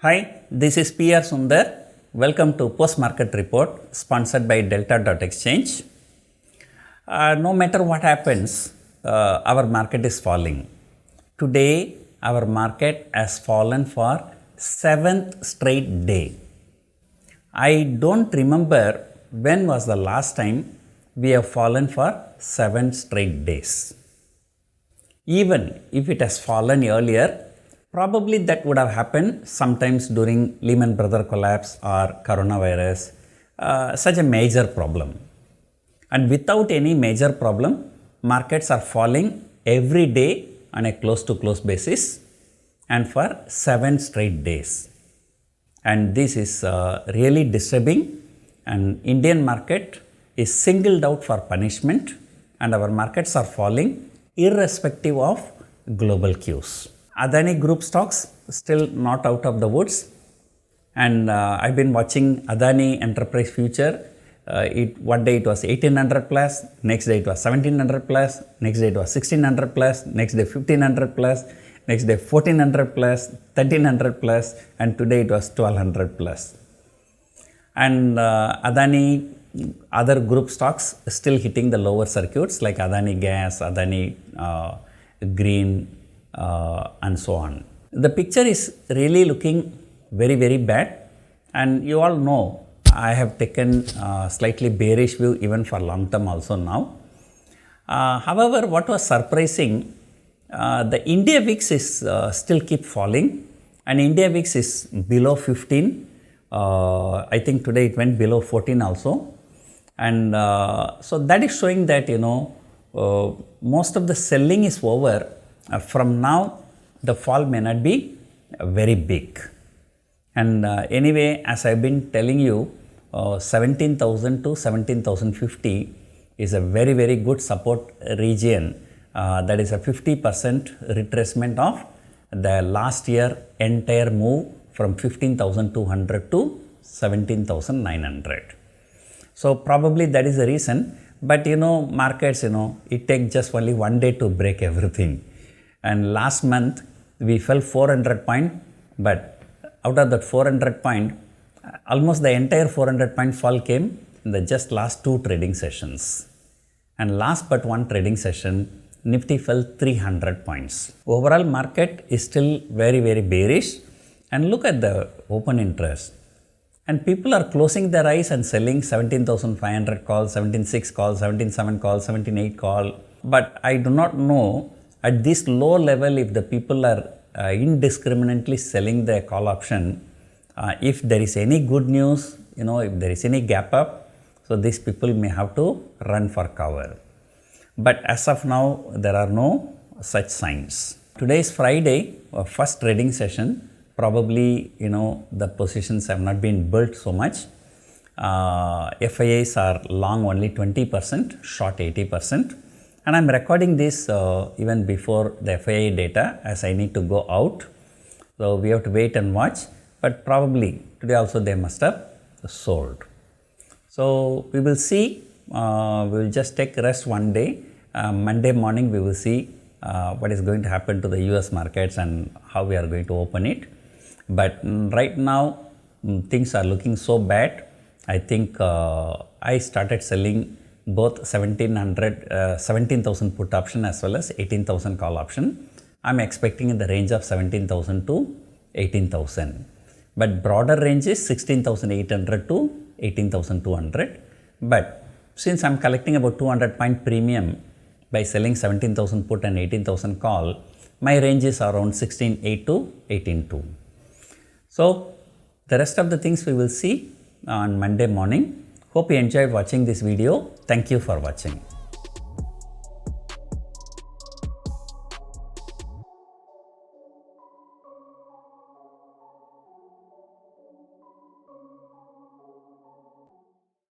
Hi, this is PR Sundar. Welcome to Post Market Report sponsored by Delta.exchange. No matter what happens, our market is falling. Today, our market has fallen for 7th straight day. I don't remember when was the last time we have fallen for 7 straight days. Even if it has fallen earlier, probably that would have happened sometimes during Lehman Brothers collapse or coronavirus, such a major problem. And without any major problem, markets are falling every day on a close-to-close basis and for 7 straight days. And this is really disturbing, and Indian market is singled out for punishment, and our markets are falling irrespective of global cues. Adani Group stocks still not out of the woods, and I've been watching Adani Enterprise Future. One day it was 1800 plus, next day it was 1700 plus, next day it was 1600 plus, next day 1500 plus, next day 1400 plus, 1300 plus, and today it was 1200 plus. And Adani other group stocks still hitting the lower circuits like Adani Gas, Adani Green, and so on. The picture is really looking very bad, and you all know I have taken slightly bearish view even for long term also now. However, what was surprising, the India VIX is still keep falling, and India VIX is below 15. I think today it went below 14 also, and so that is showing that most of the selling is over. From now, the fall may not be very big. And anyway, as I've been telling you, 17,000 to 17,050 is a very good support region. That is a 50% retracement of the last year entire move from 15,200 to 17,900. So probably that is the reason. But markets, it takes just only one day to break everything. And last month we fell 400 point, but out of that 400 point, almost the entire 400 point fall came in the just last 2 trading sessions. And last but one trading session, Nifty fell 300 points. Overall market is still very bearish, and look at the open interest. And people are closing their eyes and selling 17,500 call, 17,600 call, 17,700 call, 17,800 call. But I do not know at this low level if the people are indiscriminately selling the call option. If there is any good news, if there is any gap up, so these people may have to run for cover. But as of now, there are no such signs. Today is Friday, first trading session. Probably, the positions have not been built so much. FIIs are long only 20%, short 80%. And I'm recording this even before the FII data, as I need to go out. So we have to wait and watch. But probably today also they must have sold. So we will see. We will just take rest one day. Monday morning we will see what is going to happen to the US markets and how we are going to open it. But right now things are looking so bad. I think I started selling both 17,000 put option as well as 18,000 call option. I'm expecting in the range of 17,000 to 18,000. But broader range is 16,800 to 18,200. But since I'm collecting about 200 point premium by selling 17,000 put and 18,000 call, my range is around 16,800 to 18,200. So the rest of the things we will see on Monday morning. Hope you enjoyed watching this video. Thank you for watching.